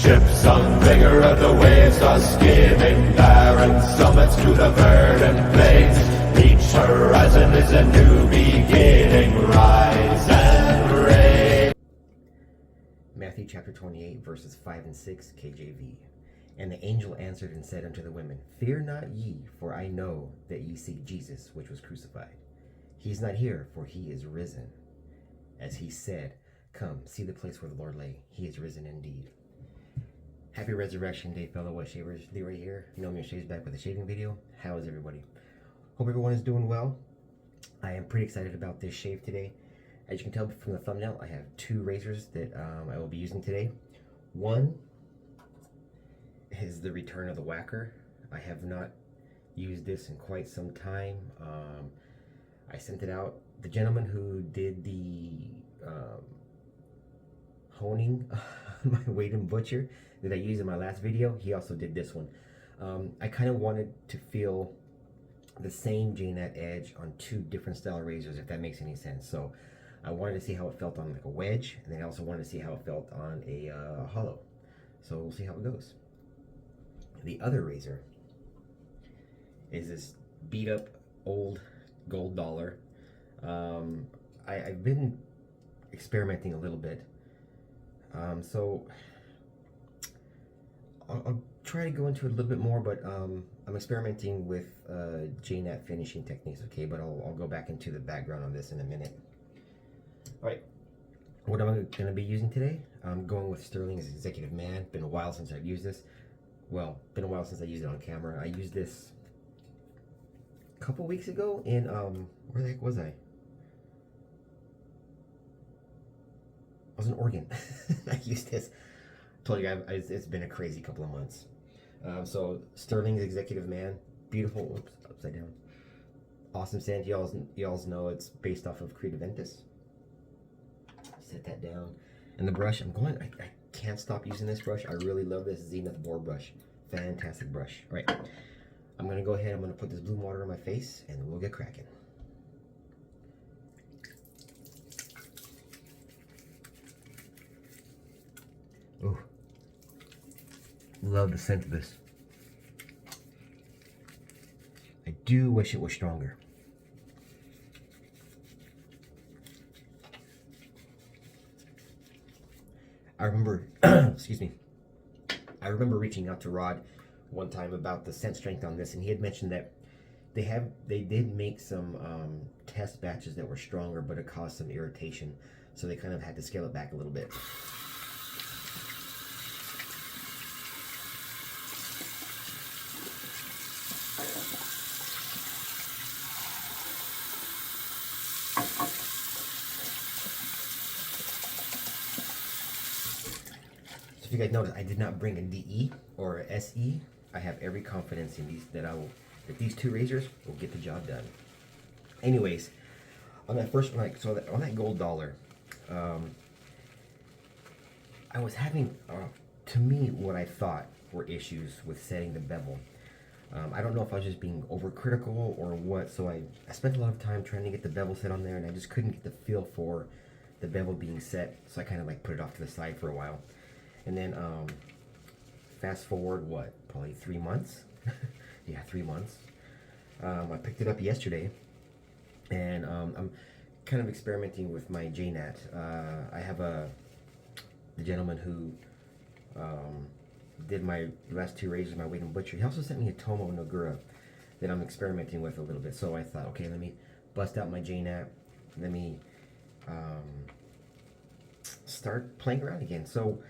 Ships on vigor of the waves are skimming barren summits to the verdant plains. Each horizon is a new beginning. Rise and reign. Matthew chapter 28 verses 5 and 6 KJV. And the angel answered and said unto the women, Fear not ye, for I know that ye seek Jesus, which was crucified. He is not here, for he is risen. As he said, Come, see the place where the Lord lay. He is risen indeed. Happy Resurrection Day, fellow West Shavers. Leroy here. You know me, Shaves back with a shaving video. How is everybody? Hope everyone is doing well. I am pretty excited about this shave today. As you can tell from the thumbnail, I have two razors that I will be using today. One is the return of the Wacker. I have not used this in quite some time. I sent it out. The gentleman who did the honing my Wade and Butcher that I used in my last video, he also did this one. I kind of wanted to feel the same J-Nut edge on two different style razors, if that makes any sense. So I wanted to see how it felt on like a wedge, and then I also wanted to see how it felt on a hollow. So we'll see how it goes. The other razor is this beat up old gold dollar. I've been experimenting a little bit. So I'll try to go into it a little bit more, but I'm experimenting with J-Nut finishing techniques, okay? But I'll go back into the background on this in a minute. All right, what am I going to be using today? I'm going with Sterling's Executive Man. Been a while since I've used this. Well, been a while since I used it on camera. I used this a couple weeks ago in, where the heck was I? I was in Oregon. I used this. Told you guys, it's been a crazy couple of months. So Sterling's Executive Man, beautiful. Oops, upside down. Awesome scent. Y'all know it's based off of Creed Aventus. Set that down. And the brush, I can't stop using this brush. I really love this Zenith Boar brush. Fantastic brush. All right, I'm gonna go ahead. I'm gonna put this blue water on my face, and we'll get cracking. Ooh, love the scent of this. I do wish it was stronger. I remember, excuse me, I remember reaching out to Rod one time about the scent strength on this, and he had mentioned that they did make some test batches that were stronger, but it caused some irritation, so they kind of had to scale it back a little bit. If you guys notice, I did not bring a DE or a SE. I have every confidence in these that these two razors will get the job done. Anyways, on that first one, on that gold dollar, I was having, to me, what I thought were issues with setting the bevel. I don't know if I was just being overcritical or what. So I spent a lot of time trying to get the bevel set on there, and I just couldn't get the feel for the bevel being set. So I kind of like put it off to the side for a while. And then fast forward, what, probably 3 months? Yeah, 3 months. I picked it up yesterday, and I'm kind of experimenting with my J-Nut. I have the gentleman who did my last two razors, my Wade and Butcher. He also sent me a Tomo Nogura that I'm experimenting with a little bit. So I thought, okay, let me bust out my J-Nut. Let me start playing around again. So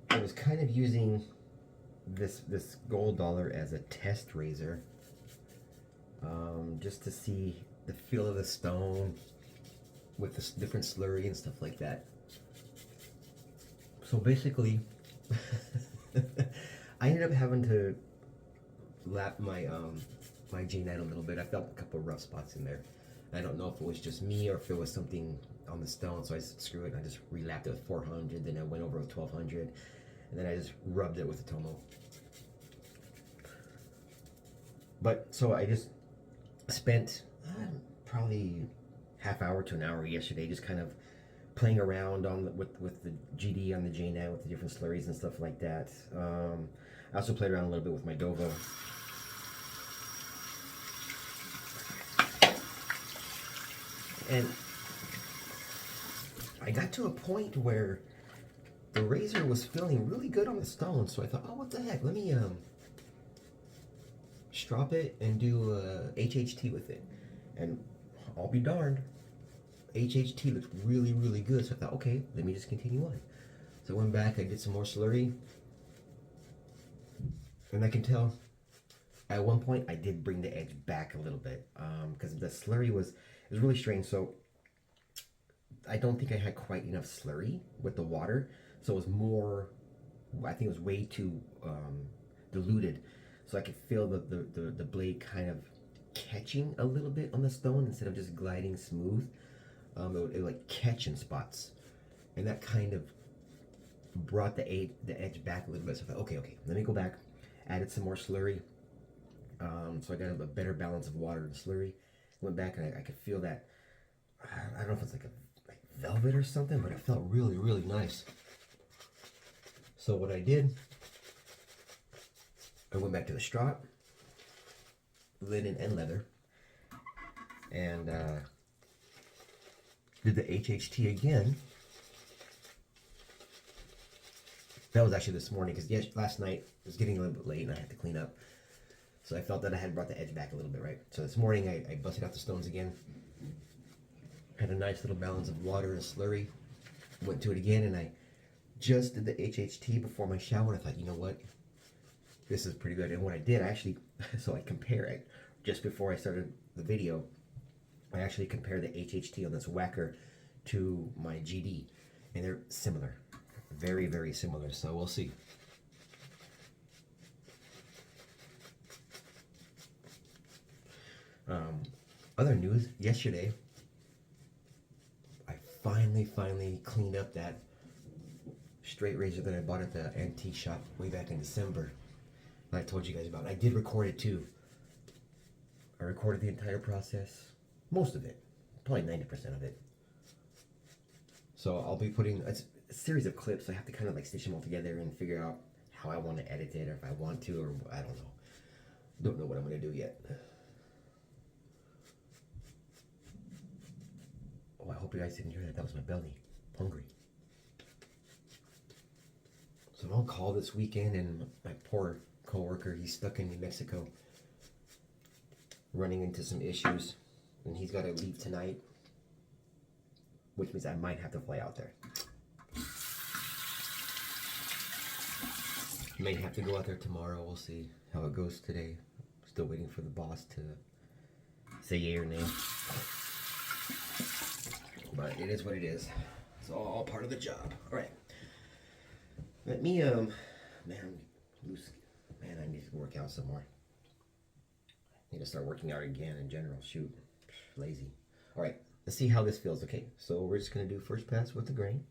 I was kind of using this gold dollar as a test razor, just to see the feel of the stone with the different slurry and stuff like that. So basically, I ended up having to lap my my J-Nut a little bit. I felt a couple of rough spots in there. I don't know if it was just me or if it was something on the stone. So I said, screw it. I just relapped it with 400. Then I went over with 1200. And then I just rubbed it with the Tomo. But so I just spent probably half hour to an hour yesterday just kind of playing around with the GD on the J9 with the different slurries and stuff like that. I also played around a little bit with my Dovo. And I got to a point where the razor was feeling really good on the stone, so I thought, oh, what the heck, let me strop it and do HHT with it. And I'll be darned, HHT looked really, really good, so I thought, okay, let me just continue on. So I went back, I did some more slurry, and I can tell at one point I did bring the edge back a little bit, because the slurry was really strange. So I don't think I had quite enough slurry with the water, so it was more, I think it was way too diluted, so I could feel the blade kind of catching a little bit on the stone instead of just gliding smooth. It would like catch in spots, and that kind of brought the edge back a little bit. So I thought, okay, let me go back, added some more slurry, so I got a better balance of water and slurry. Went back and I could feel that, I don't know if it's like velvet or something, but it felt really, really nice. So what I did, I went back to the strop, linen and leather, and did the HHT again. That was actually this morning, because last night it was getting a little bit late and I had to clean up. So I felt that I had brought the edge back a little bit, right? So this morning I busted out the stones again. Had a nice little balance of water and slurry. Went to it again, and I just did the HHT before my shower. I thought, you know what? This is pretty good. And what I did, I actually, so I compare it. Just before I started the video, I actually compared the HHT on this Wacker to my GD. And they're similar. Very, very similar. So we'll see. Other news, yesterday, I finally cleaned up that straight razor that I bought at the antique shop way back in December that I told you guys about. I did record it too. I recorded the entire process, most of it, probably 90% of it. So I'll be putting a series of clips. I have to kind of like stitch them all together and figure out how I want to edit it, or if I want to, or I don't know. Don't know what I'm going to do yet. Oh, I hope you guys didn't hear that. That was my belly. Hungry. So I'm on call this weekend, and my poor coworker, he's stuck in New Mexico, running into some issues, and he's got to leave tonight, which means I might have to fly out there. May have to go out there tomorrow. We'll see how it goes today. Still waiting for the boss to say yay or nay. But it is what it is. It's all part of the job. All right. Let me, man, I need to work out some more. I need to start working out again in general. Shoot, lazy. All right, let's see how this feels. Okay, so we're just gonna do first pass with the grain.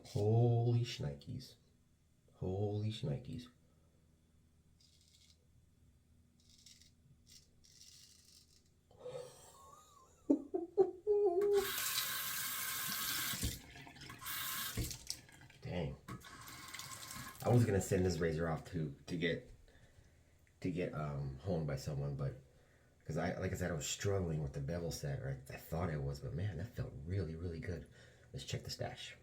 Holy shnikes. Holy shnikes. Dang. I was gonna send this razor off to get honed by someone, but because like I said, I was struggling with the bevel set, or I thought I was, but man, that felt really, really good. Let's check the stash.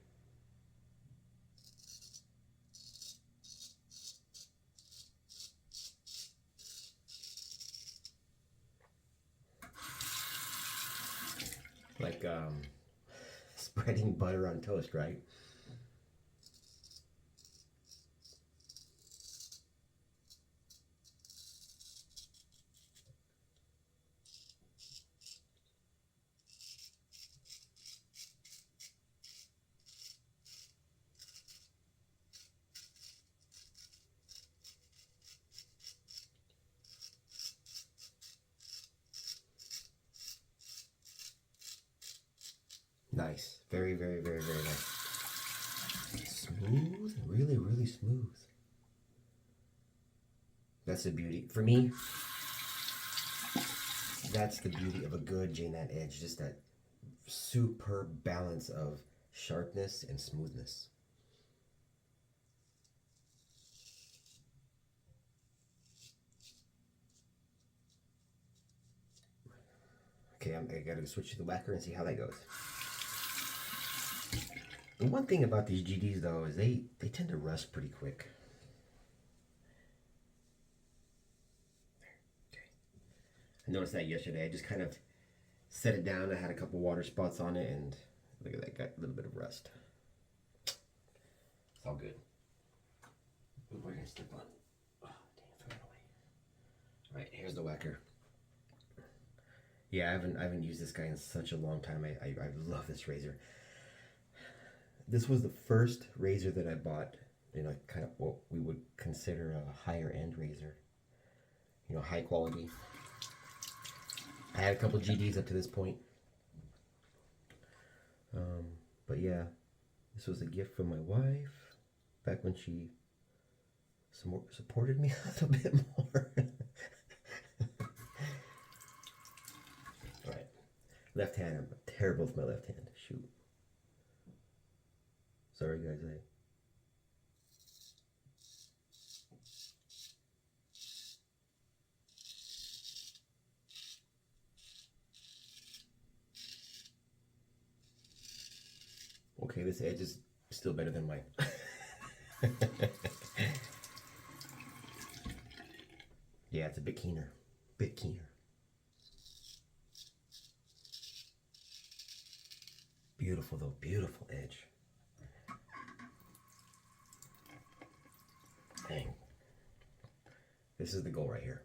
Like spreading butter on toast, right? Nice. Very, very, very, very nice. Smooth. Really, really smooth. That's the beauty. For me, that's the beauty of a good J-Nat edge, just that superb balance of sharpness and smoothness. Okay, I gotta switch to the Wacker and see how that goes. The one thing about these GDs though is they tend to rust pretty quick. Okay. I noticed that yesterday. I just kind of set it down. I had a couple water spots on it, and look at that, got a little bit of rust. It's all good. Ooh, where did I step on? Oh, damn, throw it away. All right, here's the Wacker. Yeah, I haven't used this guy in such a long time. I love this razor. This was the first razor that I bought, you know, kind of what we would consider a higher end razor. You know, high quality. I had a couple GDs up to this point. But yeah, this was a gift from my wife back when she supported me a little bit more. Alright, left hand. I'm terrible with my left hand. Shoot. Sorry, guys. Okay, this edge is still better than mine. Yeah, it's a bit keener. Bit keener. Beautiful though, beautiful edge. Dang. This is the goal right here.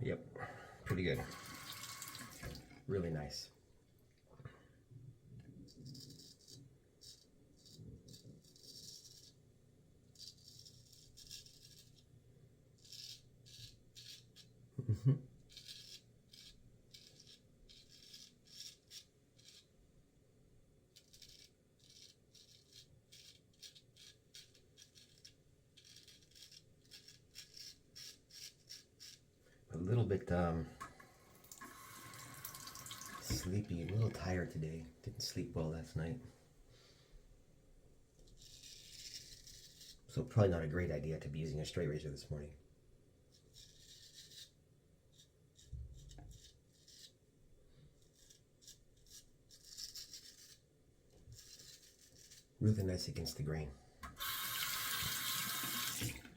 Yep, pretty good. Really nice. A little bit sleepy, a little tired today. Didn't sleep well last night. So probably not a great idea to be using a straight razor this morning. Really nice against the grain.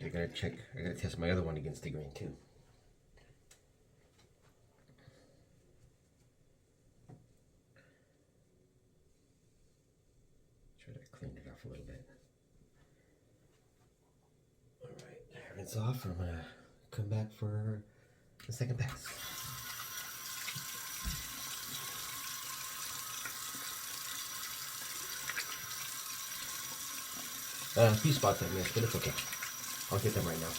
I gotta test my other one against the grain too. Try to clean it off a little bit. Alright, rinse off. I'm gonna come back for the second pass. A few spots I missed, but it's okay. I'll get them right now.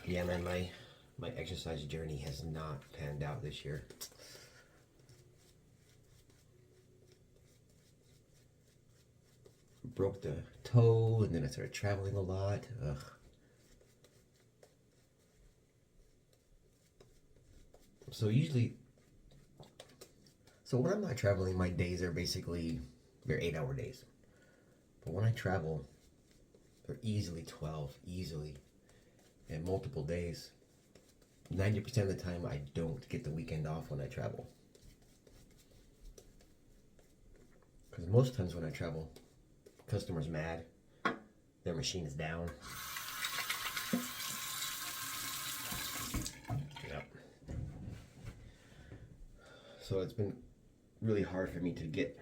Yeah, man, my exercise journey has not panned out this year. Broke the toe, and then I started traveling a lot. Ugh. So when I'm not traveling, my days are basically, they're 8-hour days. But when I travel, they're easily 12, easily, and multiple days. 90% of the time, I don't get the weekend off when I travel. Because most times when I travel, customer's mad, their machine is down. Yep. So it's been really hard for me to get,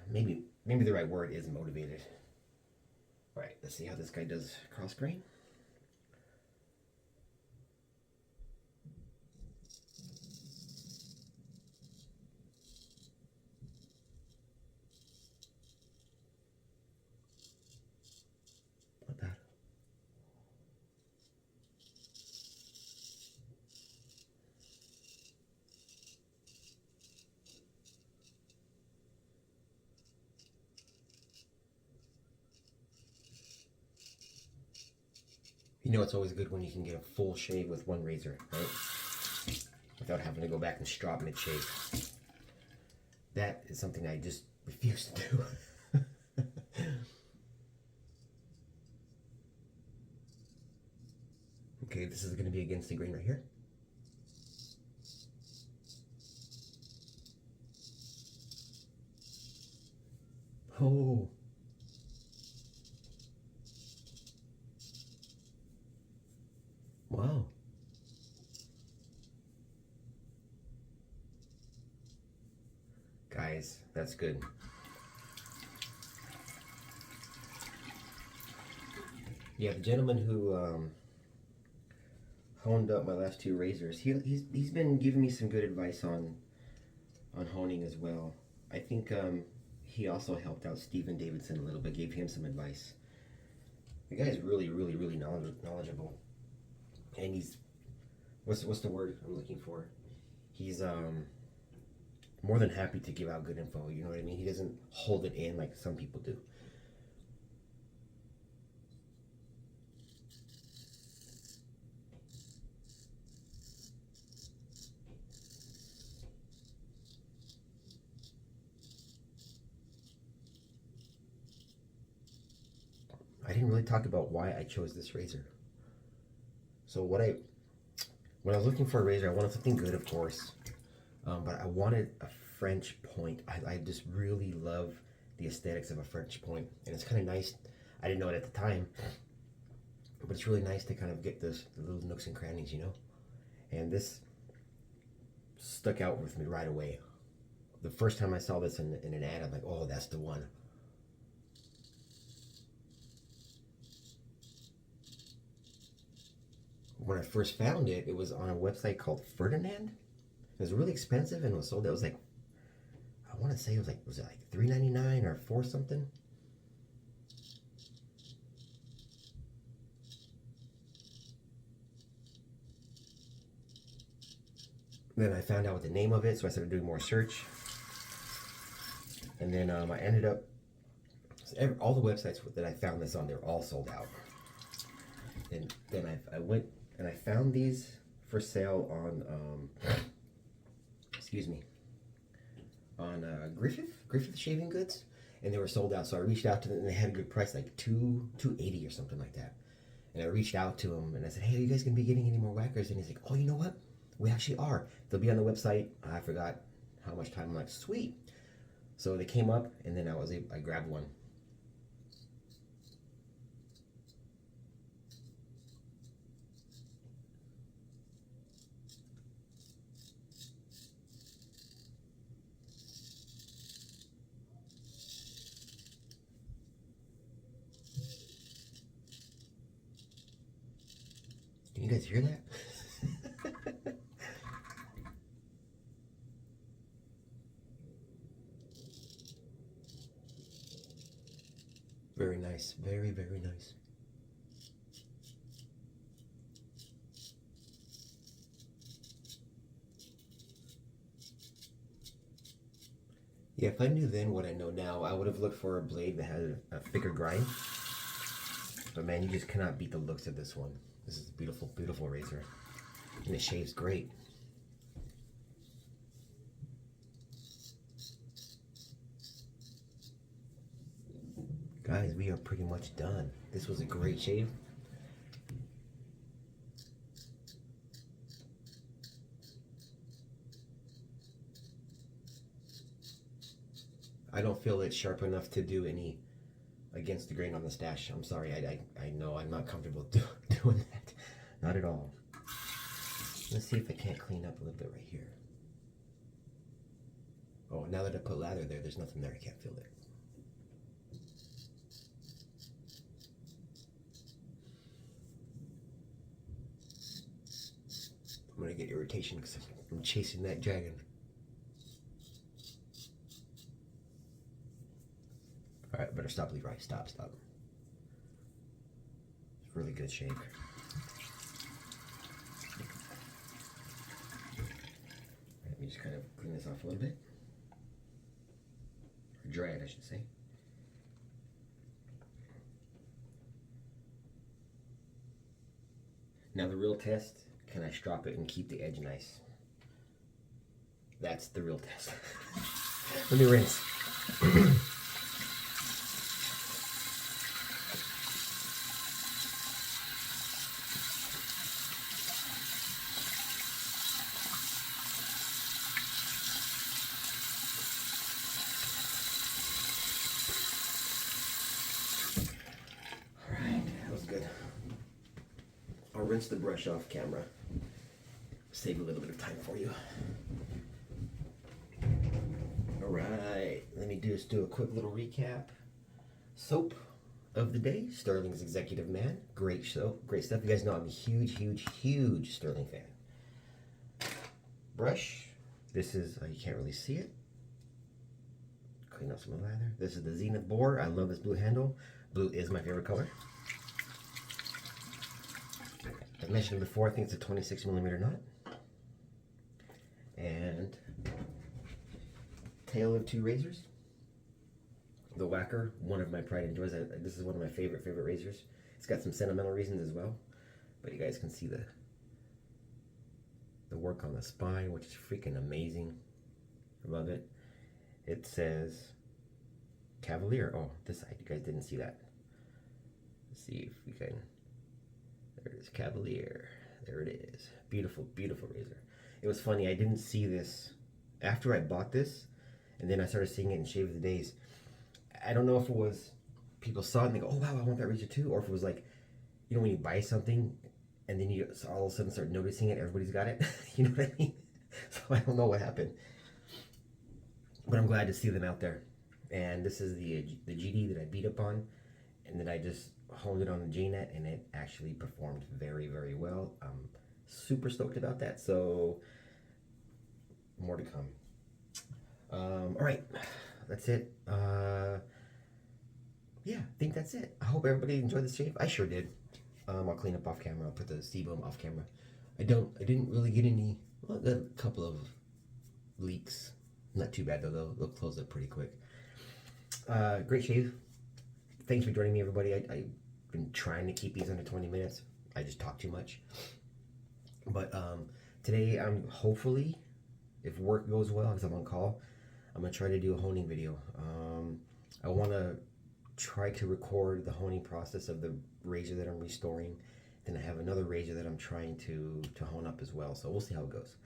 maybe the right word is motivated. All right, let's see how this guy does cross grain. Not bad. You know, it's always good when you can get a full shave with one razor, right? Without having to go back and strop mid-shave. That is something I just refuse to do. Okay, this is going to be against the grain right here. Oh. Wow. Guys, that's good. Yeah, the gentleman who honed up my last two razors, he's been giving me some good advice on honing as well. I think he also helped out Stephen Davidson a little bit, gave him some advice. The guy's really knowledgeable, and he's what's the word I'm looking for? He's more than happy to give out good info. You know what I mean? He doesn't hold it in like some people do. I didn't really talk about why I chose this razor. So when I was looking for a razor, I wanted something good, of course, but I wanted a French point. I just really love the aesthetics of a French point, and it's kind of nice. I didn't know it at the time, but it's really nice to kind of get the little nooks and crannies, you know. And this stuck out with me right away. The first time I saw this in an ad, I'm like, oh, that's the one. When I first found it, it was on a website called Ferdinand. It was really expensive and it was sold. It was like, I want to say was it like $3.99 or $4 something? Then I found out what the name of it, so I started doing more search. And then I ended up, all the websites that I found this on, they're all sold out. And then I went and I found these for sale on, excuse me, on Griffith Shaving Goods, and they were sold out. So I reached out to them, and they had a good price, like $2.80 or something like that. And I reached out to him, and I said, "Hey, are you guys gonna be getting any more Wackers?" And he's like, "Oh, you know what? We actually are. They'll be on the website." I forgot how much time. I'm like, "Sweet." So they came up, and then I grabbed one. Can you guys hear that? Very nice. Very nice. Yeah, if I knew then what I know now, I would have looked for a blade that had a thicker grind. But man, you just cannot beat the looks of this one. This is a beautiful razor. And it shaves great. Guys, we are pretty much done. This was a great shave. I don't feel it's sharp enough to do any against the grain on the stash. I'm sorry, I know I'm not comfortable doing that. Not at all. Let's see if I can't clean up a little bit right here. Oh, now that I put lather there, there's nothing there. I can't feel it. I'm gonna get irritation because I'm chasing that dragon. All right, better stop, Leroy. Stop. It's really good shave. Let me just kind of clean this off a little bit. Or dry it, I should say. Now the real test, can I strop it and keep the edge nice? That's the real test. Let me rinse. I'll rinse the brush off camera. Save a little bit of time for you. Alright, let me just do a quick little recap. Soap of the day, Sterling's Executive Man. Great show, great stuff. You guys know I'm a huge Sterling fan. Brush, this is, you can't really see it. Clean up some of the lather. This is the Zenith Bore. I love this blue handle. Blue is my favorite color. I mentioned before, I think it's a 26mm knot. And tail of two razors. The Wacker, one of my pride and joys. This is one of my favorite razors. It's got some sentimental reasons as well, but you guys can see the work on the spine, which is freaking amazing. I love it. It says Cavalier. Oh, this side, you guys didn't see that. Let's see if we can. There it is, Cavalier. There it is. Beautiful razor. It was funny, I didn't see this after I bought this, and then I started seeing it in Shave of the Days. I don't know if it was people saw it and they go, oh wow, I want that razor too, or if it was like, you know, when you buy something and then you all of a sudden start noticing it, everybody's got it. You know what I mean? So I don't know what happened, but I'm glad to see them out there. And this is the GD that I beat up on, and then I just honed it on the J-Net, and it actually performed very well. I'm super stoked about that, so more to come. All right, that's it. Yeah, I think that's it. I hope everybody enjoyed this shave. I sure did. I'll clean up off camera. I'll put the sebum off camera. I didn't really get any, well, a couple of leaks. Not too bad though, they'll close up pretty quick. Great shave. Thanks for joining me, everybody. I've been trying to keep these under 20 minutes. I just talk too much. But today I'm hopefully, if work goes well, because I'm on call, I'm gonna try to do a honing video. I wanna try to record the honing process of the razor that I'm restoring. Then I have another razor that I'm trying to hone up as well. So we'll see how it goes.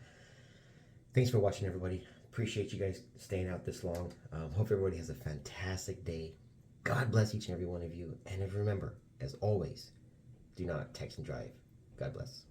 Thanks for watching, everybody. Appreciate you guys staying out this long. Hope everybody has a fantastic day. God bless each and every one of you. And remember, as always, do not text and drive. God bless.